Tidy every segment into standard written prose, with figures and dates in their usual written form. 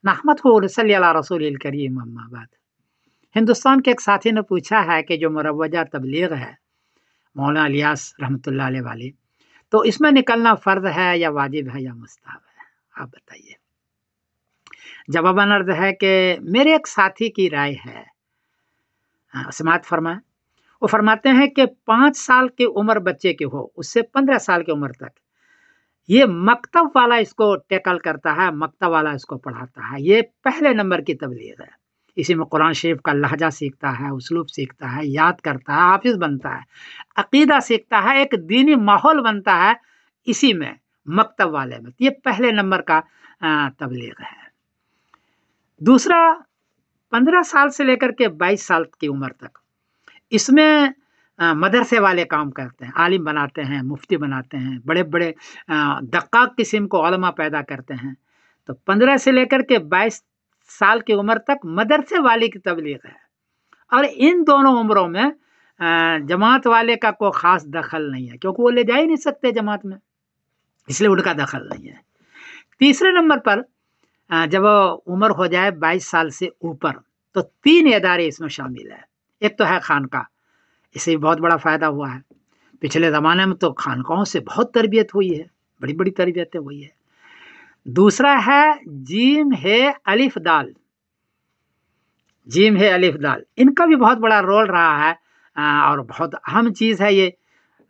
नहमदहु व नसल्ली अला रसूलिल करीम अम्मा बाद। हिंदुस्तान के एक साथी ने पूछा है कि जो मुरव्वजा तबलीग है मौलाना इलियास रहमतुल्लाह अलैह वाली, तो इसमें निकलना फ़र्ज़ है या वाजिब है या मुस्तहब है? आप बताइए। जवाबन अर्ज़ है कि मेरे एक साथी की राय है, समाअत फरमाएं। वो फरमाते हैं कि 5 साल की उम्र बच्चे की हो, उससे 15 साल की उम्र तक, ये मकतब वाला इसको टैकल करता है, मकतब वाला इसको पढ़ाता है। ये पहले नंबर की तबलीग है। इसी में कुरान शरीफ का लहजा सीखता है, उसलूब सीखता है, याद करता है, हाफिज बनता है, अकीदा सीखता है, एक दीनी माहौल बनता है इसी में, मकतब वाले में। ये पहले नंबर का तबलीग है। दूसरा, 15 साल से लेकर के 22 साल की उम्र तक, इसमें मदरसे वाले काम करते हैं, आलिम बनाते हैं, मुफ्ती बनाते हैं, बड़े बड़े दक्काक किस्म को उलमा पैदा करते हैं। तो 15 से लेकर के 22 साल की उम्र तक मदरसे वाले की तबलीग है। और इन दोनों उम्रों में जमात वाले का कोई ख़ास दखल नहीं है, क्योंकि वो ले जा ही नहीं सकते जमात में, इसलिए उनका दखल नहीं है। तीसरे नंबर पर जब उम्र हो जाए 22 साल से ऊपर, तो 3 इदारे इसमें शामिल है। एक तो है खानका, इससे बहुत बड़ा फ़ायदा हुआ है। पिछले ज़माने में तो खानकाओं से बहुत तरबियत हुई है, बड़ी बड़ी तरबियतें हुई है। दूसरा है जीम है अलिफ दाल, जीम है अलिफ दाल, इनका भी बहुत बड़ा रोल रहा है और बहुत अहम चीज़ है ये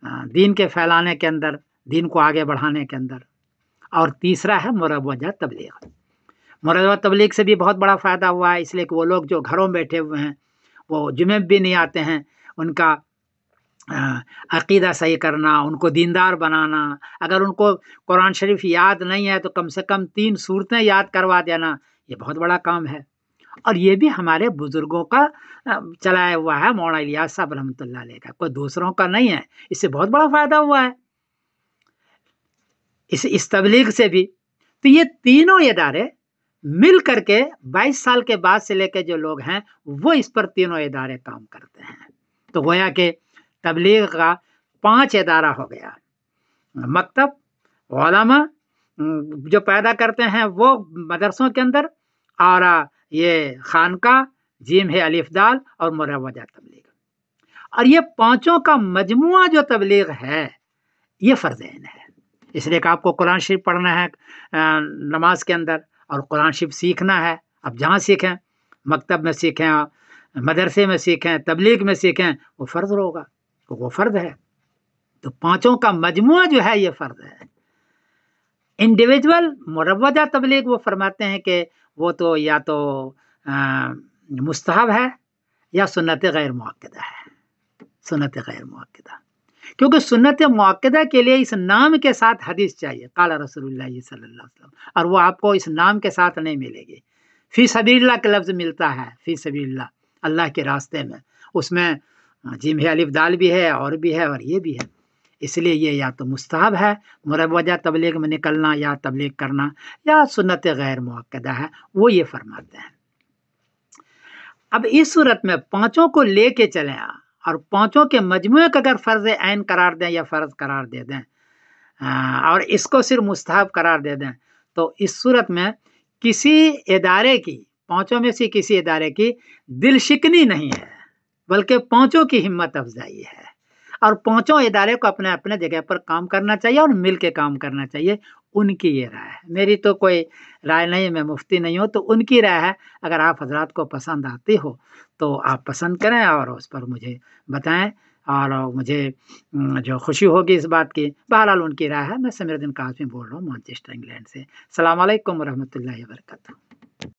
दीन के फैलाने के अंदर, दीन को आगे बढ़ाने के अंदर। और तीसरा है मुरव्वजा तबलीग। मुरव्वजा तबलीग से भी बहुत बड़ा फ़ायदा हुआ है, इसलिए कि वो लोग जो घरों में बैठे हुए हैं, वो जुमे भी नहीं आते हैं, उनका अक़ीदा सही करना, उनको दीनदार बनाना, अगर उनको कुरान शरीफ याद नहीं है तो कम से कम 3 सूरतें याद करवा देना, ये बहुत बड़ा काम है। और ये भी हमारे बुज़ुर्गों का चलाया हुआ है, मौलाना इलियास साहब रहमतुल्लाह अलैह का, कोई दूसरों का नहीं है। इससे बहुत बड़ा फ़ायदा हुआ है इस तबलीग से भी। तो ये तीनों इदारे मिल करके 22 साल के बाद से लेकर जो लोग हैं, वो इस पर तीनों इदारे काम करते हैं। तो गोया कि तबलीग का 5 इदारा हो गया, मकतब, उलमा जो पैदा करते हैं वो मदरसों के अंदर, और ये खानका, जीम है अलिफ दाल, और मुरव्वजा तबलीग। और ये पांचों का मजमुआ जो तबलीग है, ये फ़र्ज़ ऐन है। इसलिए कि आपको कुरान शरीफ पढ़ना है नमाज के अंदर, और कुरान शरीफ सीखना है। अब जहाँ सीखें, मकतब में सीखें, मदरसे में सीखें, तबलीग में सीखें, वो फ़र्ज़ होगा, वो फ़र्ज़ है। तो पांचों का मजमुआ जो है ये फ़र्ज़ है। इंडिविजुअल मुरव्वजा तबलीग वो फरमाते हैं कि वो तो या तो मुस्तहब है या सुन्नत गैर मुअक्कदा है, सुन्नत गैर मुअक्कदा। क्योंकि सुन्नत मुअक्कदा के लिए इस नाम के साथ हदीस चाहिए, काला रसूलुल्लाह सल्लल्लाहु अलैहि वसल्लम, और वो आपको इस नाम के साथ नहीं मिलेगी। फ़ी सबीलिल्लाह का लफ्ज़ मिलता है, फ़ी सबीलिल्लाह, अल्लाह के रास्ते में, उसमें जीम है अलिफ दाल भी है, और भी है, और ये भी है। इसलिए ये या तो मुस्तहब है मुरव्वजा तबलीग में निकलना या तबलीग करना, या सुन्नत गैर मुअक्कदा है, वो ये फरमाते हैं। अब इस सूरत में पांचों को लेके चलें और पांचों के मजमुए को अगर फ़र्ज़ ऐन करार दें या फ़र्ज़ करार दे दें, और इसको सिर्फ मुस्तहब करार दे दें, तो इस सूरत में किसी इदारे की, पांचों में से किसी इदारे की दिल शिकनी नहीं है, बल्कि पांचों की हिम्मत अफजाई है। और पांचों इदारे को अपने अपने जगह पर काम करना चाहिए और मिल के काम करना चाहिए। उनकी ये राय है, मेरी तो कोई राय नहीं है, मैं मुफ्ती नहीं हूँ, तो उनकी राय है। अगर आप हजरात को पसंद आती हो तो आप पसंद करें और उस पर मुझे बताएं, और मुझे जो खुशी होगी इस बात की। बहरहाल उनकी राय है। मैं समीरुद्दीन काज़मी बोल रहा हूँ मैनचेस्टर इंग्लैंड से। अस्सलाम वालेकुम रहमतुल्लाहि व बरकातहू।